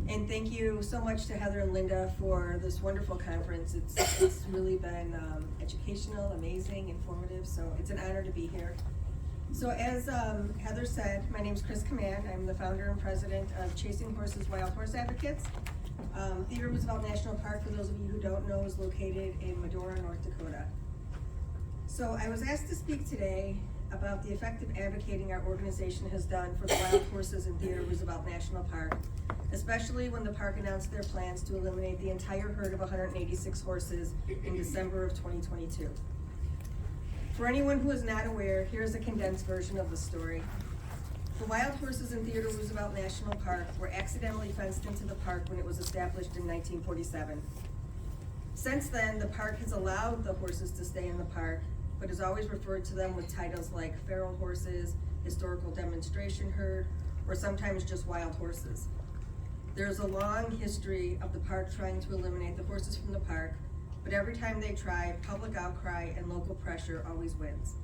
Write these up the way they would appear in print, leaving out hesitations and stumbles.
And thank you so much to Heather and Linda for this wonderful conference. It's really been educational, amazing, informative, so it's an honor to be here. So as Heather said, my name is Kman. I'm the founder and president of Chasing Horses Wild Horse Advocates. Theodore Roosevelt National Park, for those of you who don't know, is located in Medora, North Dakota. So I was asked to speak today about the effective advocating our organization has done for the wild horses in Theodore Roosevelt National Park, especially when the park announced their plans to eliminate the entire herd of 186 horses in December of 2022. For anyone who is not aware, here's a condensed version of the story. The wild horses in Theodore Roosevelt National Park were accidentally fenced into the park when it was established in 1947. Since then, the park has allowed the horses to stay in the park, but has always referred to them with titles like feral horses, historical demonstration herd, or sometimes just wild horses. There's a long history of the park trying to eliminate the horses from the park, but every time they try, public outcry and local pressure always wins.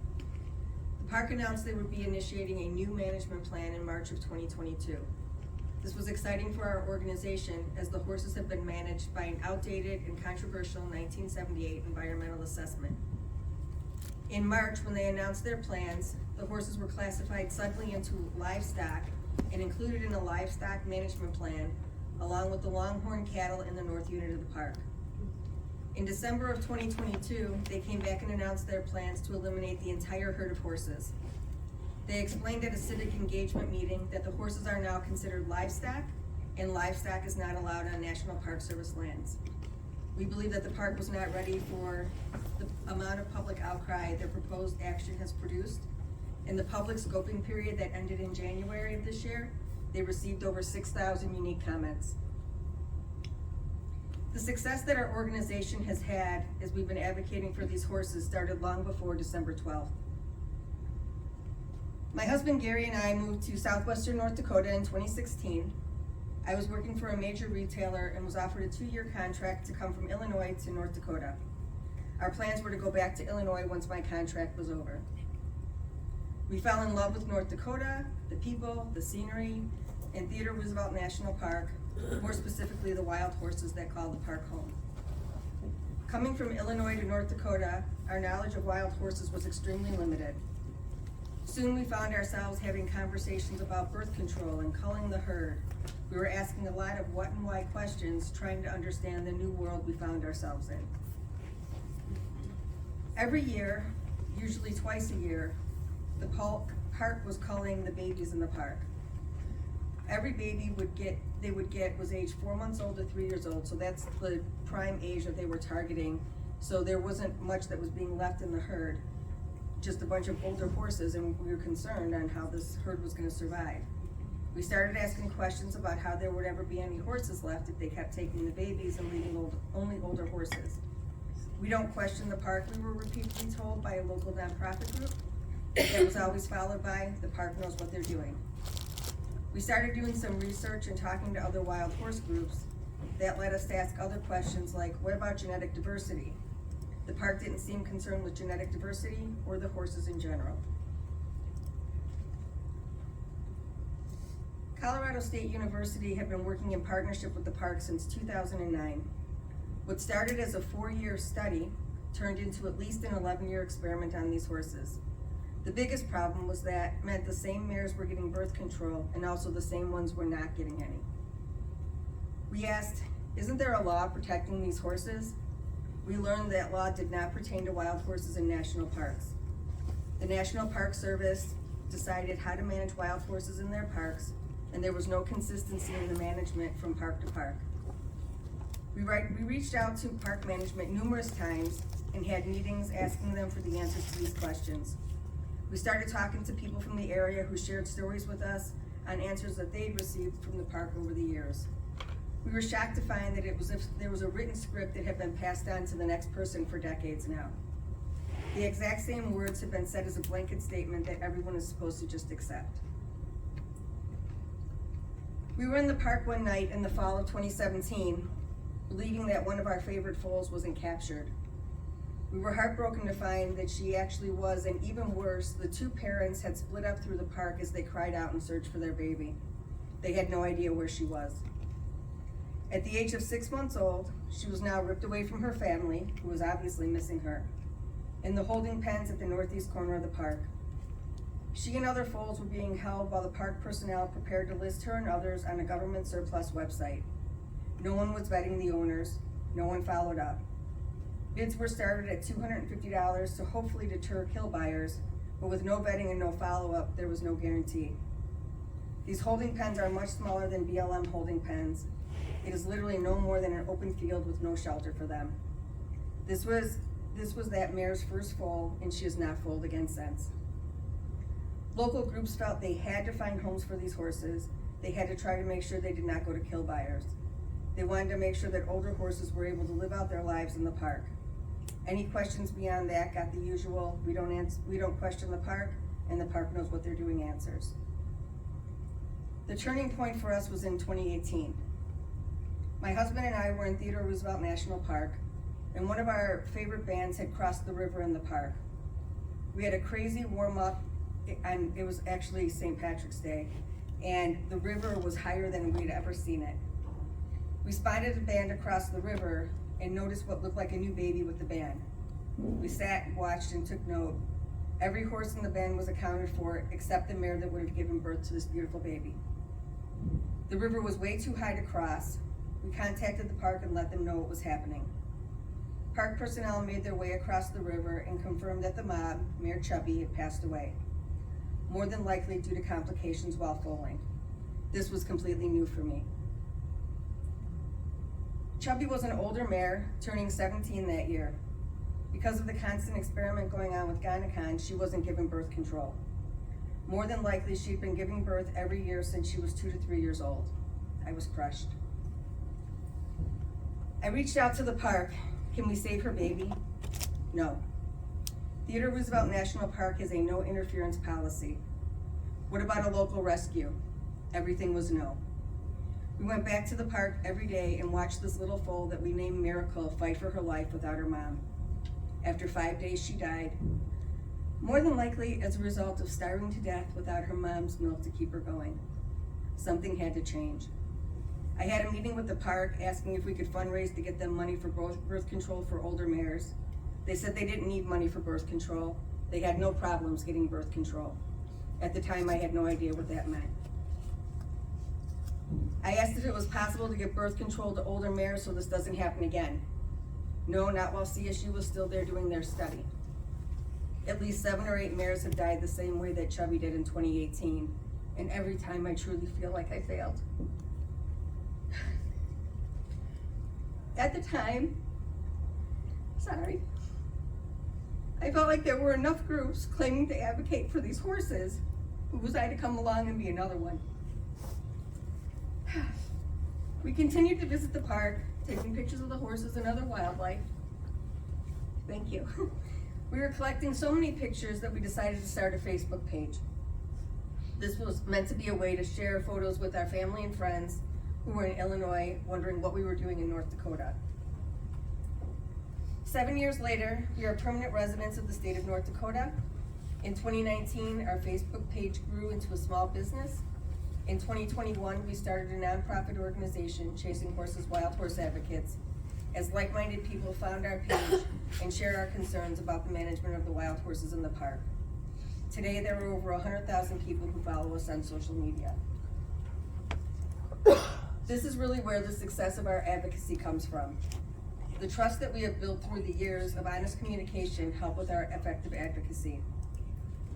The park announced they would be initiating a new management plan in March of 2022. This was exciting for our organization as the horses have been managed by an outdated and controversial 1978 environmental assessment. In March, when they announced their plans, the horses were classified suddenly into livestock and included in a livestock management plan, along with the longhorn cattle in the north unit of the park. In December of 2022, they came back and announced their plans to eliminate the entire herd of horses. They explained at a civic engagement meeting that the horses are now considered livestock, and livestock is not allowed on National Park Service lands. We believe that the park was not ready for the amount of public outcry their proposed action has produced. In the public scoping period that ended in January of this year, they received over 6,000 unique comments. The success that our organization has had as we've been advocating for these horses started long before December 12th. My husband Gary and I moved to southwestern North Dakota in 2016. I was working for a major retailer and was offered a 2-year contract to come from Illinois to North Dakota. Our plans were to go back to Illinois once my contract was over. We fell in love with North Dakota, the people, the scenery, and Theodore Roosevelt National Park, more specifically the wild horses that call the park home. Coming from Illinois to North Dakota, our knowledge of wild horses was extremely limited. Soon we found ourselves having conversations about birth control and culling the herd. We were asking a lot of what and why questions, trying to understand the new world we found ourselves in. Every year, usually twice a year, the park was culling the babies in the park. Every baby they would get was age 4 months old to 3 years old, so that's the prime age that they were targeting. So there wasn't much that was being left in the herd, just a bunch of older horses, and we were concerned on how this herd was going to survive. We started asking questions about how there would ever be any horses left if they kept taking the babies and leaving only older horses. We don't question the park, we were repeatedly told by a local nonprofit group. That was always followed by, the park knows what they're doing. We started doing some research and talking to other wild horse groups. That led us to ask other questions like, what about genetic diversity? The park didn't seem concerned with genetic diversity or the horses in general. Colorado State University had been working in partnership with the park since 2009. What started as a 4-year study turned into at least an 11-year experiment on these horses. The biggest problem was that meant the same mares were getting birth control and also the same ones were not getting any. We asked, isn't there a law protecting these horses? We learned that law did not pertain to wild horses in national parks. The National Park Service decided how to manage wild horses in their parks, and there was no consistency in the management from park to park. We reached out to park management numerous times and had meetings asking them for the answers to these questions. We started talking to people from the area who shared stories with us on answers that they'd received from the park over the years. We were shocked to find that it was as if there was a written script that had been passed on to the next person for decades now. The exact same words had been said as a blanket statement that everyone is supposed to just accept. We were in the park one night in the fall of 2017, believing that one of our favorite foals wasn't captured. We were heartbroken to find that she actually was, and even worse, the 2 parents had split up through the park as they cried out in search for their baby. They had no idea where she was. At the age of 6 months old, she was now ripped away from her family, who was obviously missing her, in the holding pens at the northeast corner of the park. She and other foals were being held while the park personnel prepared to list her and others on a government surplus website. No one was vetting the owners, no one followed up. Bids were started at $250 to hopefully deter kill buyers, but with no vetting and no follow-up, there was no guarantee. These holding pens are much smaller than BLM holding pens. It is literally no more than an open field with no shelter for them. This was that mare's first foal, and she has not foaled again since. Local groups felt they had to find homes for these horses. They had to try to make sure they did not go to kill buyers. They wanted to make sure that older horses were able to live out their lives in the park. Any questions beyond that got the usual, we don't question the park, and the park knows what they're doing answers. The turning point for us was in 2018. My husband and I were in Theodore Roosevelt National Park, and one of our favorite bands had crossed the river in the park. We had a crazy warm-up, and it was actually St. Patrick's Day, and the river was higher than we'd ever seen it. We spotted the band across the river and noticed what looked like a new baby with the band. We sat, watched, and took note. Every horse in the band was accounted for except the mare that would have given birth to this beautiful baby. The river was way too high to cross. We contacted the park and let them know what was happening. Park personnel made their way across the river and confirmed that the mob, Mare Chubby, had passed away, more than likely due to complications while foaling. This was completely new for me. Chubby was an older mare, turning 17 that year. Because of the constant experiment going on with Kman, she wasn't given birth control. More than likely, she'd been giving birth every year since she was 2 to 3 years old. I was crushed. I reached out to the park. Can we save her baby? No. Theodore Roosevelt National Park has a no interference policy. What about a local rescue? Everything was no. We went back to the park every day and watched this little foal that we named Miracle fight for her life without her mom. After 5 days, she died, more than likely as a result of starving to death without her mom's milk to keep her going. Something had to change. I had a meeting with the park asking if we could fundraise to get them money for birth control for older mares. They said they didn't need money for birth control. They had no problems getting birth control. At the time, I had no idea what that meant. I asked if it was possible to get birth control to older mares so this doesn't happen again. No, not while CSU was still there doing their study. At least 7 or 8 mares have died the same way that Chubby did in 2018, and every time I truly feel like I failed. At the time, I felt like there were enough groups claiming to advocate for these horses. Who was I to come along and be another one? We continued to visit the park, taking pictures of the horses and other wildlife. Thank you. We were collecting so many pictures that we decided to start a Facebook page. This was meant to be a way to share photos with our family and friends who were in Illinois wondering what we were doing in North Dakota. 7 years later, we are permanent residents of the state of North Dakota. In 2019, our Facebook page grew into a small business. In 2021, we started a nonprofit organization, Chasing Horses Wild Horse Advocates, as like-minded people found our page and shared our concerns about the management of the wild horses in the park. Today, there are over 100,000 people who follow us on social media. This is really where the success of our advocacy comes from. The trust that we have built through the years of honest communication help with our effective advocacy.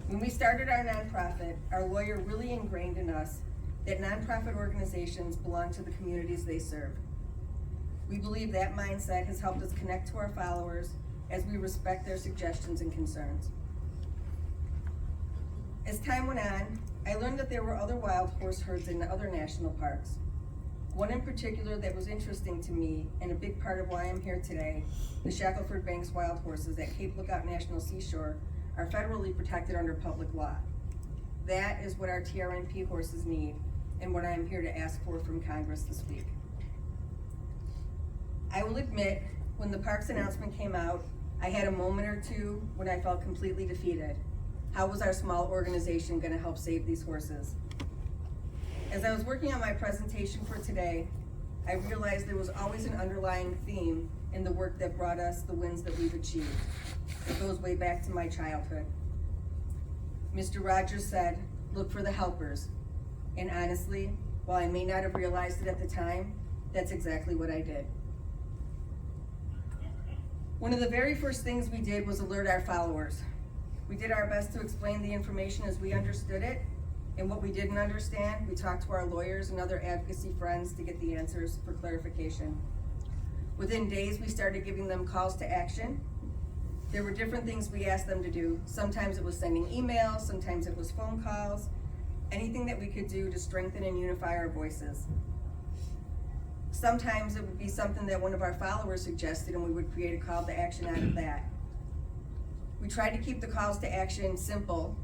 When we started our nonprofit, our lawyer really ingrained in us that nonprofit organizations belong to the communities they serve. We believe that mindset has helped us connect to our followers as we respect their suggestions and concerns. As time went on, I learned that there were other wild horse herds in other national parks. One in particular that was interesting to me, and a big part of why I'm here today, the Shackelford Banks wild horses at Cape Lookout National Seashore are federally protected under public law. That is what our TRNP horses need, and what I am here to ask for from Congress this week. I will admit, when the parks announcement came out, I had a moment or two when I felt completely defeated. How was our small organization going to help save these horses? As I was working on my presentation for today, I realized there was always an underlying theme in the work that brought us the wins that we've achieved. It goes way back to my childhood. Mr. Rogers said, look for the helpers. And honestly, while I may not have realized it at the time, that's exactly what I did. One of the very first things we did was alert our followers. We did our best to explain the information as we understood it, and what we didn't understand, we talked to our lawyers and other advocacy friends to get the answers for clarification. Within days, we started giving them calls to action. There were different things we asked them to do. Sometimes it was sending emails, sometimes it was phone calls, anything that we could do to strengthen and unify our voices. Sometimes it would be something that one of our followers suggested, and we would create a call to action out of that. We tried to keep the calls to action simple.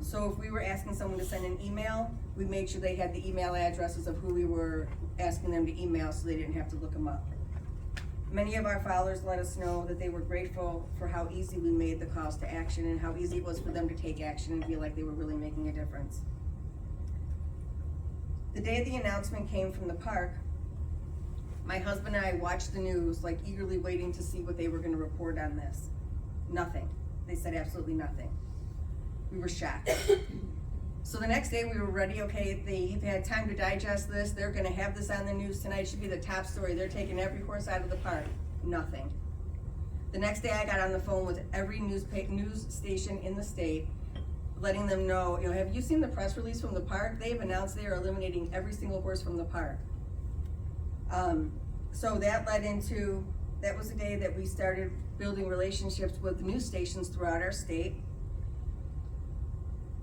So if we were asking someone to send an email, we made sure they had the email addresses of who we were asking them to email so they didn't have to look them up. Many of our followers let us know that they were grateful for how easy we made the calls to action and how easy it was for them to take action and feel like they were really making a difference. The day the announcement came from the park, my husband and I watched the news, like eagerly waiting to see what they were going to report on this. Nothing. They said absolutely nothing. We were shocked. So the next day we were ready, okay, they've had time to digest this, they're gonna have this on the news tonight, it should be the top story, they're taking every horse out of the park. Nothing. The next day I got on the phone with every news station in the state, letting them know, have you seen the press release from the park? They've announced they are eliminating every single horse from the park. So that led into, that was the day that we started building relationships with the news stations throughout our state.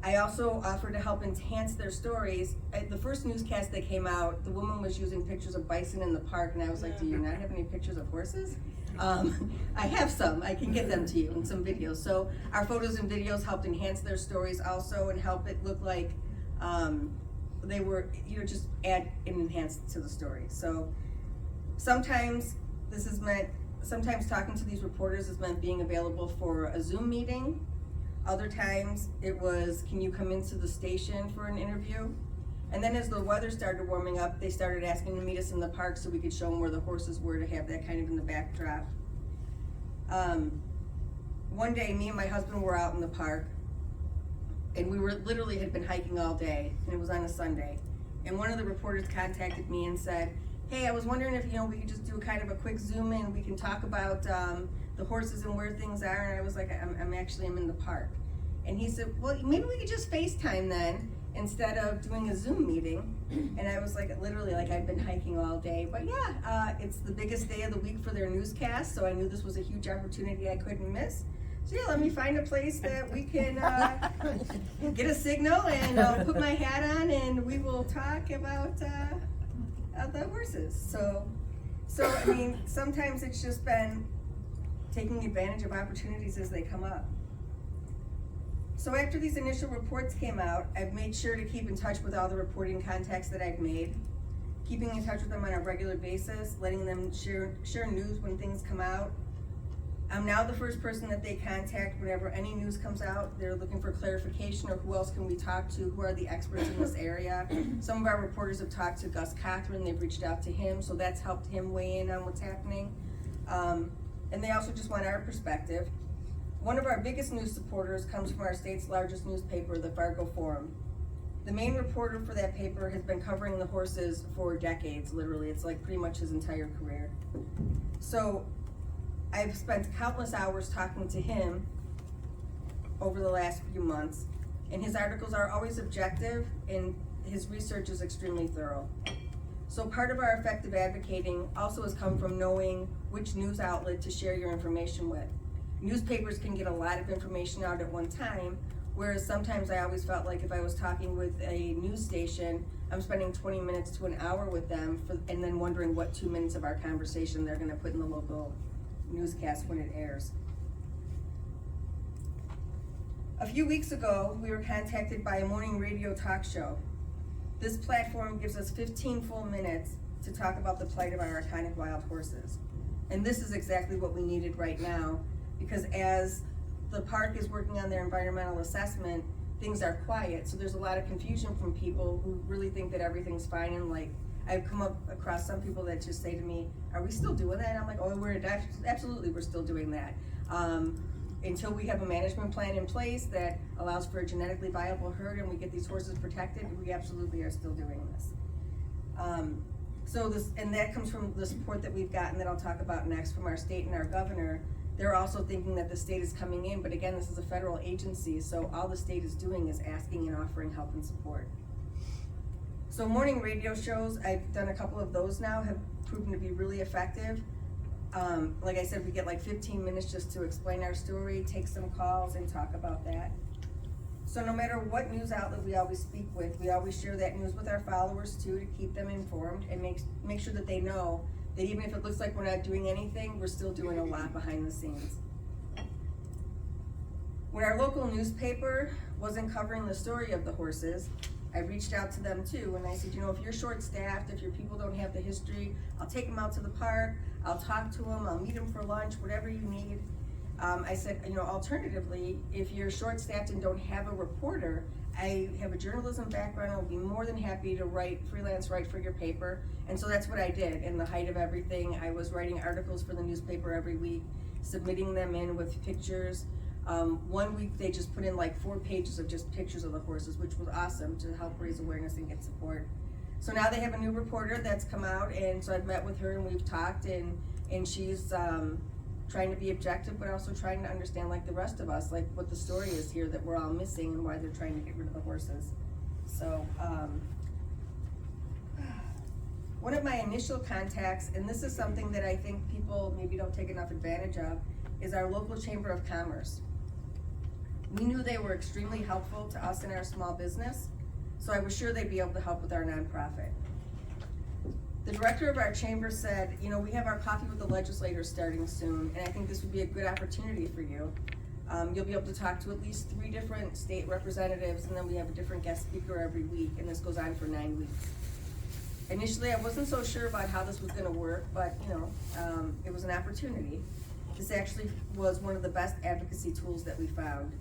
I also offered to help enhance their stories. The first newscast that came out, the woman was using pictures of bison in the park, and I was like, do you not have any pictures of horses? I have some, I can get them to you, and some videos. So our photos and videos helped enhance their stories also and help it look like they were, just add and enhance to the story. So sometimes sometimes talking to these reporters has meant being available for a Zoom meeting. Other times it was, can you come into the station for an interview? And then as the weather started warming up, they started asking to meet us in the park so we could show them where the horses were to have that kind of in the backdrop. One day, me and my husband were out in the park, and we literally had been hiking all day, and it was on a Sunday. And one of the reporters contacted me and said, hey, I was wondering if we could just do kind of a quick Zoom in, we can talk about the horses and where things are. And I was like, I'm in the park. And he said, well, maybe we could just FaceTime then instead of doing a Zoom meeting. And I was like, literally, like I've been hiking all day. But yeah, it's the biggest day of the week for their newscast, so I knew this was a huge opportunity I couldn't miss. So yeah, let me find a place that we can get a signal, and I'll put my hat on, and we will talk about the horses. So I mean, sometimes it's just been taking advantage of opportunities as they come up. So after these initial reports came out, I've made sure to keep in touch with all the reporting contacts that I've made, keeping in touch with them on a regular basis, letting them share news when things come out. I'm now the first person that they contact whenever any news comes out. They're looking for clarification or who else can we talk to, who are the experts in this area. Some of our reporters have talked to Gus Cothran, they've reached out to him, so that's helped him weigh in on what's happening. And they also just want our perspective. One of our biggest news supporters comes from our state's largest newspaper, the Fargo Forum. The main reporter for that paper has been covering the horses for decades, literally. It's like pretty much his entire career. So I've spent countless hours talking to him over the last few months, and his articles are always objective and his research is extremely thorough. So part of our effective advocating also has come from knowing which news outlet to share your information with. Newspapers can get a lot of information out at one time, whereas sometimes I always felt like if I was talking with a news station, I'm spending 20 minutes to an hour with them and then wondering what 2 minutes of our conversation they're gonna put in the local newscast when it airs. A few weeks ago, we were contacted by a morning radio talk show. This platform gives us 15 full minutes to talk about the plight of our iconic wild horses. And this is exactly what we needed right now, because as the park is working on their environmental assessment, things are quiet, so there's a lot of confusion from people who really think that everything's fine and like I've come up across some people that just say to me, are we still doing that? And I'm like, oh, absolutely, we're still doing that. Until we have a management plan in place that allows for a genetically viable herd and we get these horses protected, we absolutely are still doing this. And that comes from the support that we've gotten that I'll talk about next from our state and our governor. They're also thinking that the state is coming in, but again, this is a federal agency, so all the state is doing is asking and offering help and support. So morning radio shows, I've done a couple of those now, have proven to be really effective. Like I said, we get like 15 minutes just to explain our story, take some calls, and talk about that. So no matter what news outlet we always speak with, we always share that news with our followers too, to keep them informed and make sure that they know that even if it looks like we're not doing anything, we're still doing a lot behind the scenes. When our local newspaper wasn't covering the story of the horses, I reached out to them too, and I said, you know, if you're short-staffed, if your people don't have the history, I'll take them out to the park, I'll talk to them, I'll meet them for lunch, whatever you need. I said, you know, alternatively, if you're short-staffed and don't have a reporter, I have a journalism background, I'll be more than happy to freelance write for your paper. And so that's what I did. In the height of everything, I was writing articles for the newspaper every week, submitting them in with pictures. 1 week they just put in like 4 pages of just pictures of the horses, which was awesome to help raise awareness and get support. So now they have a new reporter that's come out, and so I've met with her and we've talked, and she's trying to be objective, but also trying to understand, like the rest of us, like what the story is here that we're all missing and why they're trying to get rid of the horses. So one of my initial contacts, and this is something that I think people maybe don't take enough advantage of, is our local Chamber of Commerce. We knew they were extremely helpful to us in our small business, so I was sure they'd be able to help with our nonprofit. The director of our chamber said, you know, we have our Coffee with the Legislators starting soon, and I think this would be a good opportunity for you. You'll be able to talk to at least 3 different state representatives, and then we have a different guest speaker every week, and this goes on for 9 weeks. Initially, I wasn't so sure about how this was gonna work, but you know, it was an opportunity. This actually was one of the best advocacy tools that we found.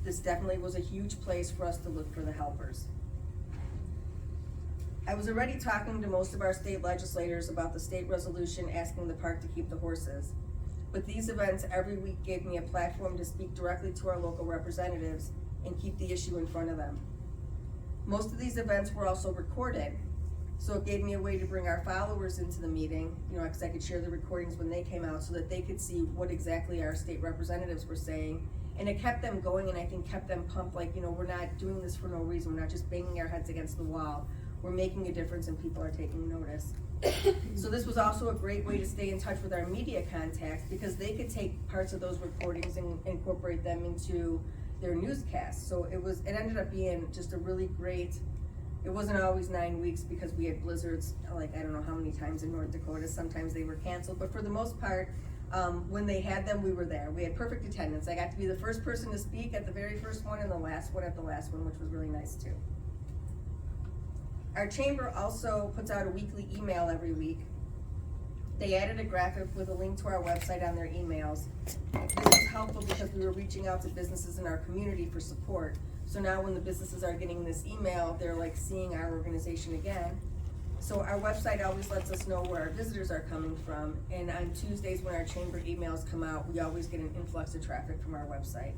This definitely was a huge place for us to look for the helpers. I was already talking to most of our state legislators about the state resolution asking the park to keep the horses. But these events every week gave me a platform to speak directly to our local representatives and keep the issue in front of them. Most of these events were also recorded, so it gave me a way to bring our followers into the meeting, you know, because I could share the recordings when they came out so that they could see what exactly our state representatives were saying. And it kept them going, and I think kept them pumped, like, you know, we're not doing this for no reason, we're not just banging our heads against the wall. We're making a difference and people are taking notice. So this was also a great way to stay in touch with our media contacts, because they could take parts of those recordings and incorporate them into their newscasts. So it ended up being just a really great, it wasn't always 9 weeks because we had blizzards, like I don't know how many times in North Dakota, sometimes they were canceled, but for the most part, when they had them, we were there. We had perfect attendance. I got to be the first person to speak at the very first one and the last one at the last one, which was really nice too. Our chamber also puts out a weekly email every week. They added a graphic with a link to our website on their emails. This was helpful because we were reaching out to businesses in our community for support. So now when the businesses are getting this email, they're like seeing our organization again. So our website always lets us know where our visitors are coming from. And on Tuesdays when our chamber emails come out, we always get an influx of traffic from our website.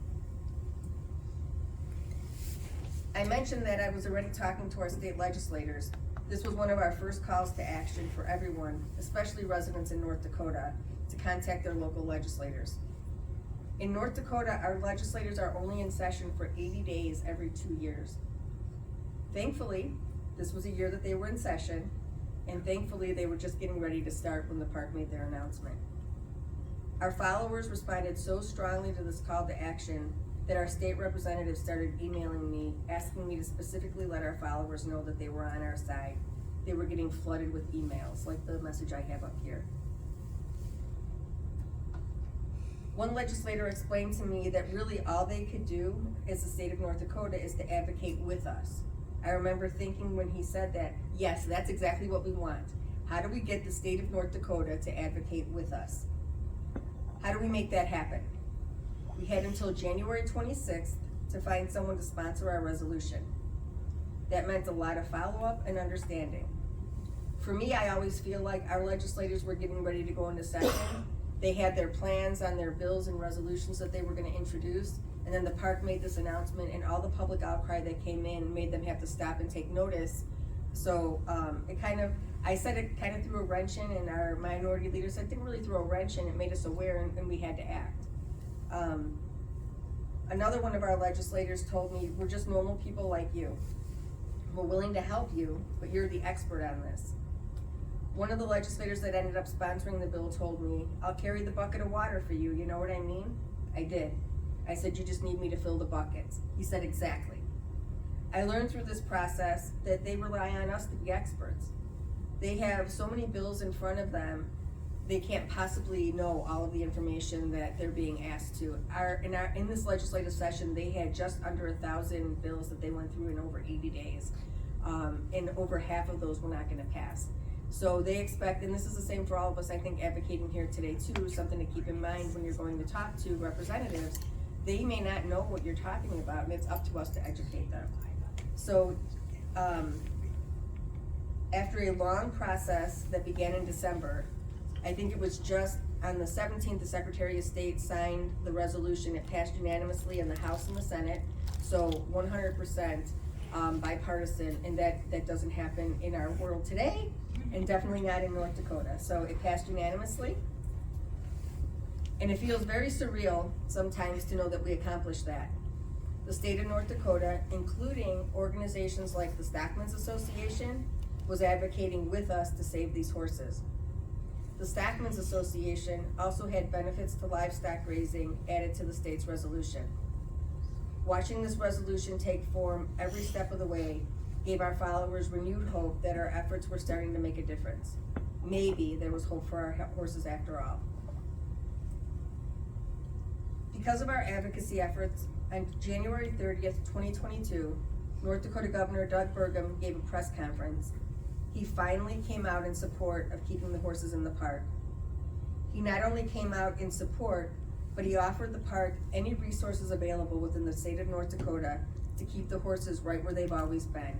I mentioned that I was already talking to our state legislators. This was one of our first calls to action for everyone, especially residents in North Dakota, to contact their local legislators. In North Dakota, our legislators are only in session for 80 days every 2 years. Thankfully, this was a year that they were in session, and thankfully they were just getting ready to start when the park made their announcement. Our followers responded so strongly to this call to action that our state representatives started emailing me, asking me to specifically let our followers know that they were on our side. They were getting flooded with emails, like the message I have up here. One legislator explained to me that really all they could do as the state of North Dakota is to advocate with us. I remember thinking when he said that, yes, that's exactly what we want. How do we get the state of North Dakota to advocate with us? How do we make that happen? We had until January 26th to find someone to sponsor our resolution. That meant a lot of follow-up and understanding. for me, I always feel like our legislators were getting ready to go into session. They had their plans on their bills and resolutions that they were gonna introduce, and then the park made this announcement, and all the public outcry that came in made them have to stop and take notice. So I said it kind of threw a wrench in, and our minority leader said it didn't really throw a wrench in, it made us aware, and we had to act. Another one of our legislators told me, we're just normal people like you. We're willing to help you, but you're the expert on this. One of the legislators that ended up sponsoring the bill told me, I'll carry the bucket of water for you, you know what I mean? I did. I said, you just need me to fill the buckets. He said, exactly. I learned through this process that they rely on us to be experts. They have so many bills in front of them, they can't possibly know all of the information that they're being asked to. In this legislative session, they had just under 1,000 bills that they went through in over 80 days. And over half of those were not gonna pass. So they expect, and this is the same for all of us, I think, advocating here today too, something to keep in mind when you're going to talk to representatives. They may not know what you're talking about, and it's up to us to educate them. So after a long process that began in December, I think it was just on the 17th, the Secretary of State signed the resolution. It passed unanimously in the House and the Senate, so 100% bipartisan, and that doesn't happen in our world today, and definitely not in North Dakota. So it passed unanimously, and it feels very surreal sometimes to know that we accomplished that. The state of North Dakota, including organizations like the Stockmen's Association, was advocating with us to save these horses. The Stockmen's Association also had benefits to livestock raising added to the state's resolution. Watching this resolution take form every step of the way gave our followers renewed hope that our efforts were starting to make a difference. Maybe there was hope for our horses after all. Because of our advocacy efforts, on January 30th, 2022, North Dakota Governor Doug Burgum gave a press conference. He finally came out in support of keeping the horses in the park. He not only came out in support, but he offered the park any resources available within the state of North Dakota to keep the horses right where they've always been.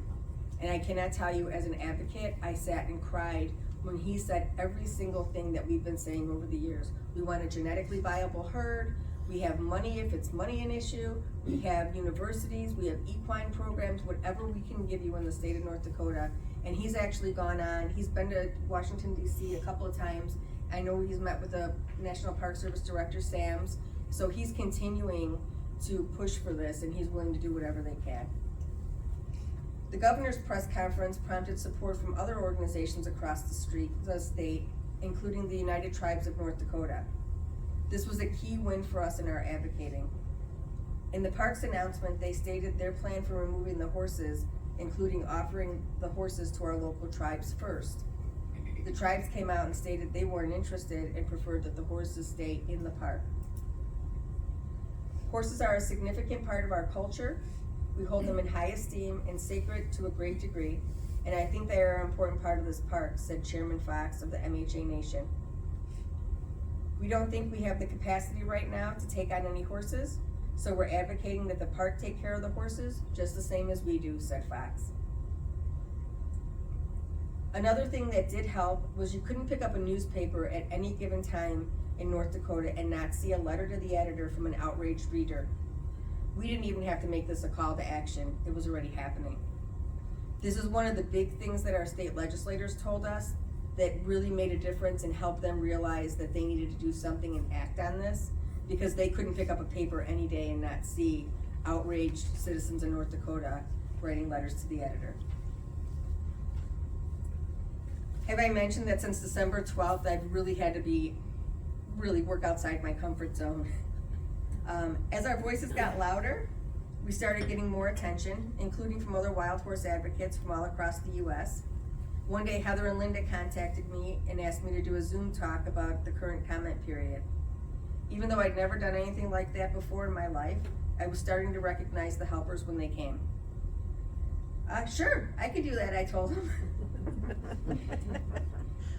And I cannot tell you, as an advocate, I sat and cried when he said every single thing that we've been saying over the years. We want a genetically viable herd. We have money if it's money an issue. We have universities, we have equine programs, whatever we can give you in the state of North Dakota. And he's actually gone on, he's been to Washington, D.C. a couple of times. I know he's met with the National Park Service Director, Sams. So he's continuing to push for this, and he's willing to do whatever they can. The governor's press conference prompted support from other organizations across the state, including the United Tribes of North Dakota. This was a key win for us in our advocating. In the park's announcement, they stated their plan for removing the horses, including offering the horses to our local tribes first. The tribes came out and stated they weren't interested and preferred that the horses stay in the park. Horses are a significant part of our culture. We hold them in high esteem and sacred to a great degree, and I think they are an important part of this park, said Chairman Fox of the MHA Nation. We don't think we have the capacity right now to take on any horses, so we're advocating that the park take care of the horses just the same as we do, said Fox. Another thing that did help was you couldn't pick up a newspaper at any given time in North Dakota and not see a letter to the editor from an outraged reader. We didn't even have to make this a call to action. It was already happening. This is one of the big things that our state legislators told us that really made a difference and helped them realize that they needed to do something and act on this, because they couldn't pick up a paper any day and not see outraged citizens in North Dakota writing letters to the editor. Have I mentioned that since December 12th, I've really had to work outside my comfort zone. As our voices got louder, we started getting more attention, including from other wild horse advocates from all across the US. One day, Heather and Linda contacted me and asked me to do a Zoom talk about the current comment period. Even though I'd never done anything like that before in my life, I was starting to recognize the helpers when they came. Sure, I could do that, I told them.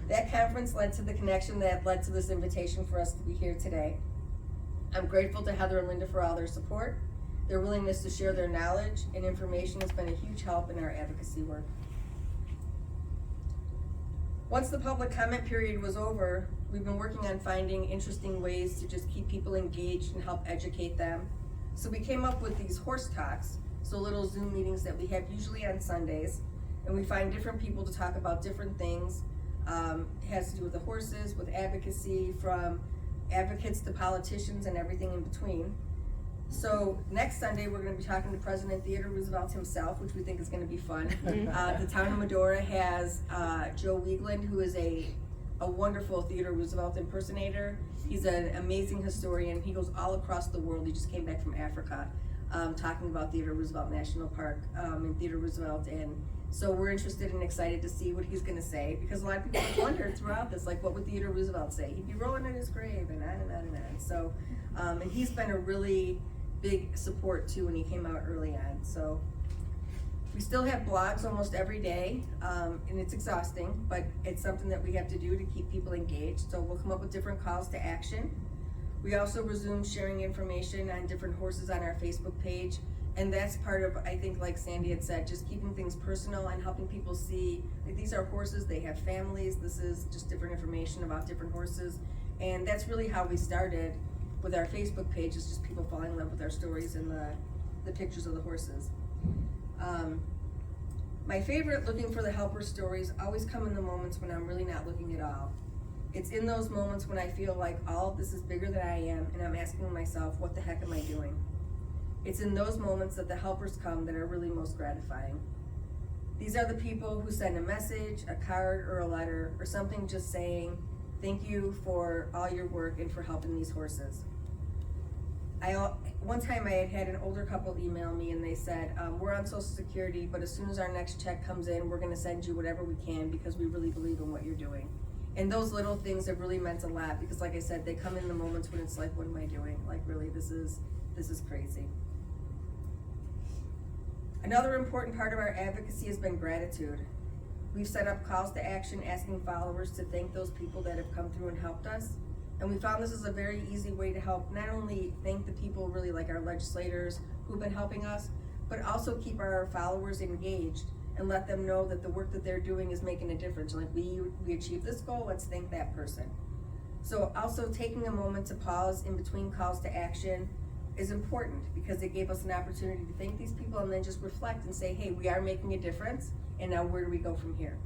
That conference led to the connection that led to this invitation for us to be here today. I'm grateful to Heather and Linda for all their support. Their willingness to share their knowledge and information has been a huge help in our advocacy work. Once the public comment period was over, we've been working on finding interesting ways to just keep people engaged and help educate them. So we came up with these horse talks, so little Zoom meetings that we have usually on Sundays, and we find different people to talk about different things. It has to do with the horses, with advocacy, from advocates to politicians and everything in between. So next Sunday, we're gonna be talking to President Theodore Roosevelt himself, which we think is gonna be fun. The town of Medora has Joe Wiegland, who is a wonderful Theodore Roosevelt impersonator. He's an amazing historian. He goes all across the world. He just came back from Africa, talking about Theodore Roosevelt National Park and Theodore Roosevelt. And so we're interested and excited to see what he's gonna say, because a lot of people have wondered throughout this, like, what would Theodore Roosevelt say? He'd be rolling in his grave and on and on and on. So, and he's been a really big support too when he came out early on. So we still have blogs almost every day, and it's exhausting, but it's something that we have to do to keep people engaged. So we'll come up with different calls to action. We also resume sharing information on different horses on our Facebook page, and that's part of, I think, like Sandy had said, just keeping things personal and helping people see, like, these are horses, they have families, this is just different information about different horses. And that's really how we started with our Facebook page, is just people falling in love with our stories and the pictures of the horses. My favorite looking for the helper stories always come in the moments when I'm really not looking at all. It's in those moments when I feel like all of this is bigger than I am, and I'm asking myself, what the heck am I doing? It's in those moments that the helpers come that are really most gratifying. These are the people who send a message, a card, or a letter, or something just saying, thank you for all your work and for helping these horses. One time I had an older couple email me and they said, we're on Social Security, but as soon as our next check comes in, we're gonna send you whatever we can because we really believe in what you're doing. And those little things have really meant a lot, because like I said, they come in the moments when it's like, what am I doing? Like, really, this is crazy. Another important part of our advocacy has been gratitude. We've set up calls to action asking followers to thank those people that have come through and helped us. And we found this is a very easy way to help not only thank the people, really like our legislators who've been helping us, but also keep our followers engaged and let them know that the work that they're doing is making a difference. Like, we achieved this goal, let's thank that person. So also taking a moment to pause in between calls to action is important, because it gave us an opportunity to thank these people and then just reflect and say, hey, we are making a difference, and now where do we go from here?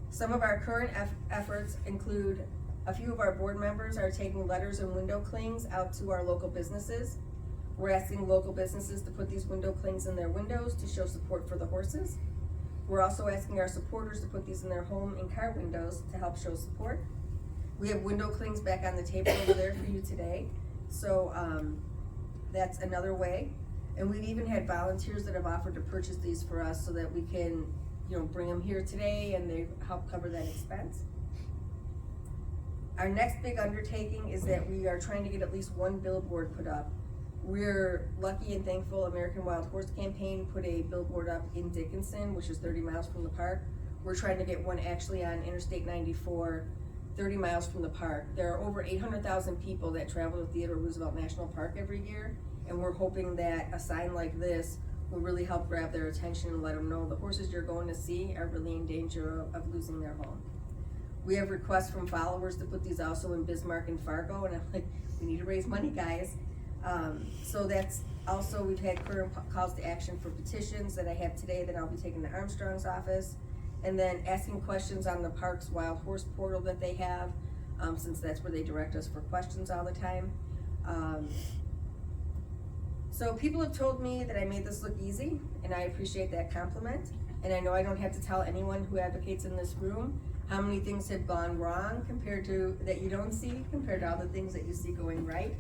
Some of our current efforts include a few of our board members are taking letters and window clings out to our local businesses. We're asking local businesses to put these window clings in their windows to show support for the horses. We're also asking our supporters to put these in their home and car windows to help show support. We have window clings back on the table over there for you today. So that's another way. And we've even had volunteers that have offered to purchase these for us so that we can, bring them here today and they help cover that expense. Our next big undertaking is that we are trying to get at least one billboard put up. We're lucky and thankful American Wild Horse Campaign put a billboard up in Dickinson, which is 30 miles from the park. We're trying to get one actually on Interstate 94, 30 miles from the park. There are over 800,000 people that travel to Theodore Roosevelt National Park every year, and we're hoping that a sign like this will really help grab their attention and let them know the horses you're going to see are really in danger of losing their home. We have requests from followers to put these also in Bismarck and Fargo, and I'm like, we need to raise money, guys. So that's also, we've had current calls to action for petitions that I have today that I'll be taking to Armstrong's office, and then asking questions on the park's wild horse portal that they have, since that's where they direct us for questions all the time. So people have told me that I made this look easy, and I appreciate that compliment. And I know I don't have to tell anyone who advocates in this room how many things have gone wrong compared to, that you don't see, compared to all the things that you see going right.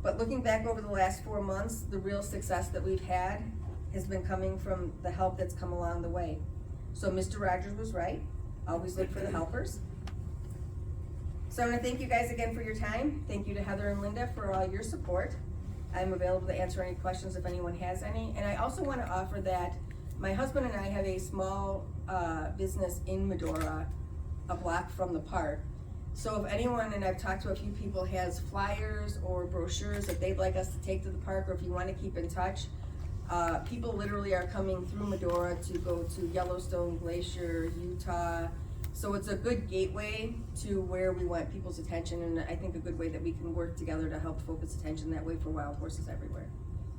But looking back over the last 4 months, the real success that we've had has been coming from the help that's come along the way. So Mr. Rogers was right, always look for the helpers. So I want to thank you guys again for your time. Thank you to Heather and Linda for all your support. I'm available to answer any questions if anyone has any. And I also want to offer that my husband and I have a small business in Medora, a block from the park. So if anyone, and I've talked to a few people, has flyers or brochures that they'd like us to take to the park, or if you want to keep in touch, People literally are coming through Medora to go to Yellowstone Glacier, Utah. So it's a good gateway to where we want people's attention, and I think a good way that we can work together to help focus attention that way for wild horses everywhere.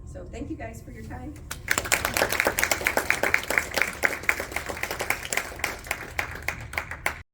So thank you guys for your time.